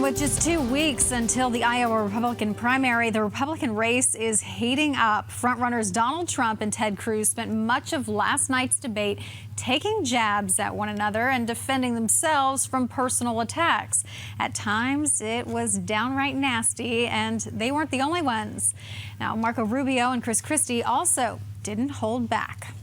And with just 2 weeks until the Iowa Republican primary, the Republican race is heating up. Frontrunners Donald Trump and Ted Cruz spent much of last night's debate taking jabs at one another and defending themselves from personal attacks. At times, it was downright nasty, and they weren't the only ones. Now, Marco Rubio and Chris Christie also didn't hold back.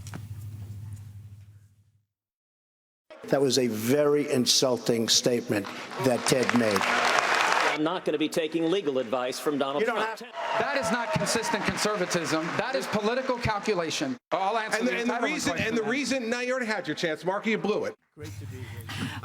That was a very insulting statement that Ted made. I'm not going to be taking legal advice from Donald Trump. That is not consistent conservatism. That is political calculation. I'll answer the reason, now you already had your chance, Marky, you blew it.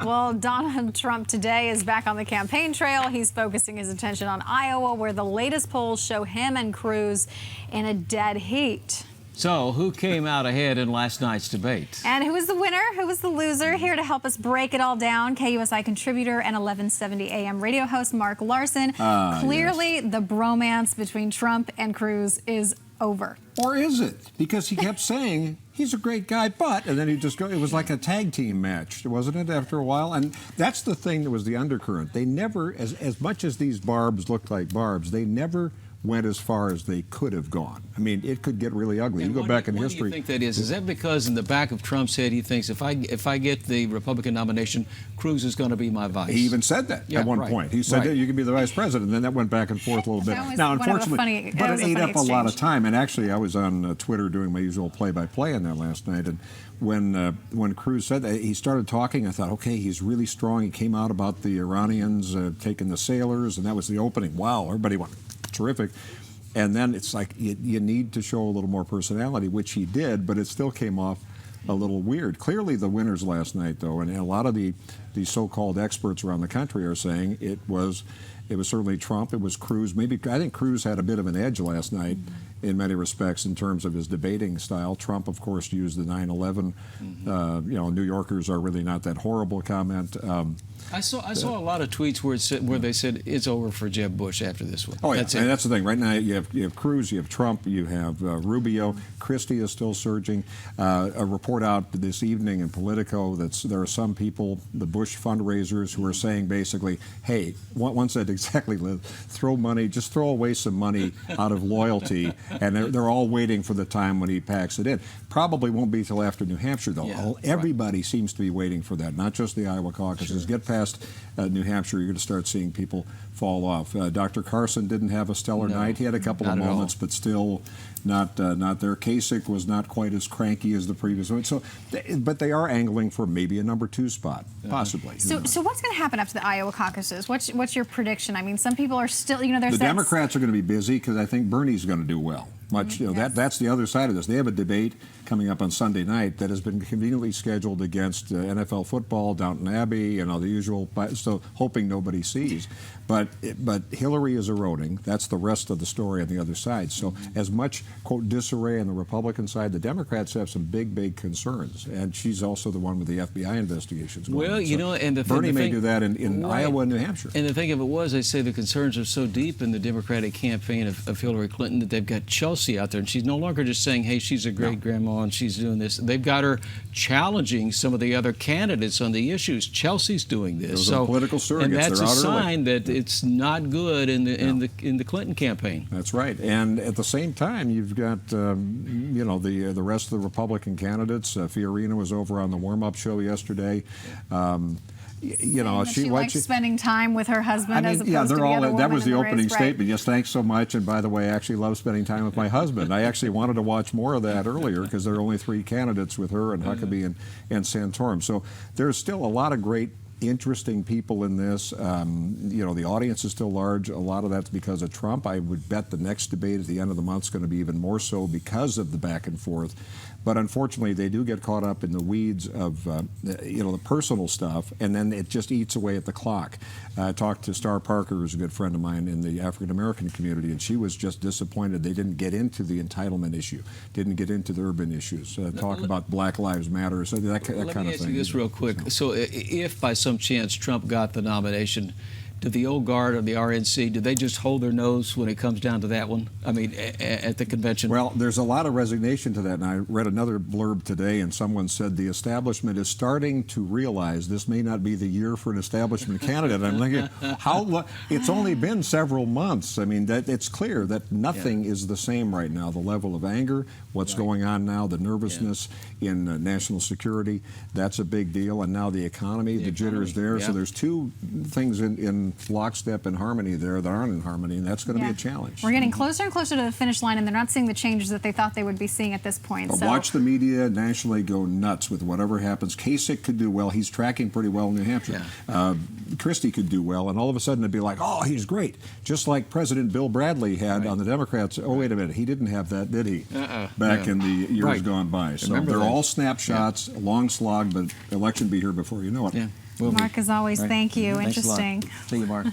Well, Donald Trump today is back on the campaign trail. He's focusing his attention on Iowa, where the latest polls show him and Cruz in a dead heat. So, who came out ahead in last night's debate? And who was the winner? Who was the loser? Here to help us break it all down, KUSI contributor and 1170 AM radio host Mark Larson. Clearly, the bromance between Trump and Cruz is over. Or is it? Because he kept saying he's a great guy, but, and then he just go. It was like a tag team match, wasn't it? After a while, and that's the thing that was the undercurrent. They never, as much as these barbs looked like barbs, they never went as far as they could have gone. I mean, it could get really ugly. You go back in history. What do you think that is? Is that because in the back of Trump's head he thinks if I get the Republican nomination, Cruz is going to be my vice? He even said that at one point. He said that you can be the vice president, and then that went back and forth a little bit. Now, unfortunately, but it ate up a lot of time. And actually, I was on Twitter doing my usual play-by-play on that last night, and when Cruz said that, he started talking. I thought, okay, he's really strong. He came out about the Iranians taking the sailors, and that was the opening. Wow, everybody went terrific. And then it's like you need to show a little more personality, which he did, but it still came off a little weird. Clearly the winners last night, though, and a lot of the so-called experts around the country are saying it was certainly Trump, it was Cruz. Maybe I think Cruz had a bit of an edge last night in many respects in terms of his debating style. Trump, of course, used the 9/11. New Yorkers are really not that horrible comment. I saw a lot of tweets where they said it's over for Jeb Bush after this one. Oh yeah, that's the thing. Right now you have Cruz, you have Trump, you have Rubio. Christie is still surging. A report out this evening in Politico that there are some people, the Bush fundraisers, who are saying basically, hey, one said exactly, throw money, just throw away some money out of loyalty, and they're all waiting for the time when he packs it in. Probably won't be till after New Hampshire, though. Yeah, everybody seems to be waiting for that, not just the Iowa caucuses. Sure. Get past New Hampshire, you're going to start seeing people fall off. Dr. Carson didn't have a stellar night. He had a couple of moments, but still not there. Kasich was not quite as cranky as the previous one. So, but they are angling for maybe a number 2 spot, possibly. So what's going to happen after the Iowa caucuses? What's your prediction? I mean, some people are still, there's the Democrats are going to be busy because I think Bernie's going to do well. That's the other side of this. They have a debate coming up on Sunday night that has been conveniently scheduled against NFL football, Downton Abbey, the usual. So hoping nobody sees, but Hillary is eroding. That's the rest of the story on the other side. So as much quote disarray on the Republican side, the Democrats have some big concerns, and she's also the one with the FBI investigations going on. And Bernie may do that in Iowa and New Hampshire. And the thing of it was, they say the concerns are so deep in the Democratic campaign of Hillary Clinton that they've got Chelsea out there, and she's no longer just saying, hey, she's a great grandma and she's doing this. They've got her challenging some of the other candidates on the issues. Chelsea's doing this. Those are political surrogates. And that's a sign that it's not good in the Clinton campaign. That's right. And at the same time, you've got the rest of the Republican candidates. Fiorina was over on the warm-up show yesterday. She likes spending time with her husband as opposed to the other woman. That was the opening statement. Yes, thanks so much. And by the way, I actually love spending time with my husband. I actually wanted to watch more of that earlier because there are only 3 candidates with her and Huckabee and Santorum. So there's still a lot of great, interesting people in this. The audience is still large. A lot of that's because of Trump. I would bet the next debate at the end of the month is going to be even more so because of the back and forth. But unfortunately, they do get caught up in the weeds of the personal stuff, and then it just eats away at the clock. I talked to Star Parker, who's a good friend of mine in the African American community, and she was just disappointed they didn't get into the entitlement issue, didn't get into the urban issues, talk about Black Lives Matter, so that kind of thing. Let me ask you this real quick. So if by some chance Trump got the nomination, do the old guard or the RNC, do they just hold their nose when it comes down to that one? I mean, at the convention? Well, there's a lot of resignation to that, and I read another blurb today, and someone said the establishment is starting to realize this may not be the year for an establishment candidate. I'm thinking, it's only been several months. I mean, it's clear that nothing is the same right now. The level of anger, what's going on now, the nervousness in national security, that's a big deal, and now the economy, the jitters there. So there's two things in lockstep and harmony there that aren't in harmony, and that's going to be a challenge. We're getting closer and closer to the finish line, and they're not seeing the changes that they thought they would be seeing at this point. But watch the media nationally go nuts with whatever happens. Kasich could do well. He's tracking pretty well in New Hampshire. Christie could do well, and all of a sudden it'd be like, oh, he's great. Just like President Bill Bradley had on the Democrats. Oh, wait a minute. He didn't have that, did he? Back in the years gone by. So they're all snapshots, a long slog, but election be here before you know it. Mark, as always, thank you. Thanks Interesting. See you, Mark.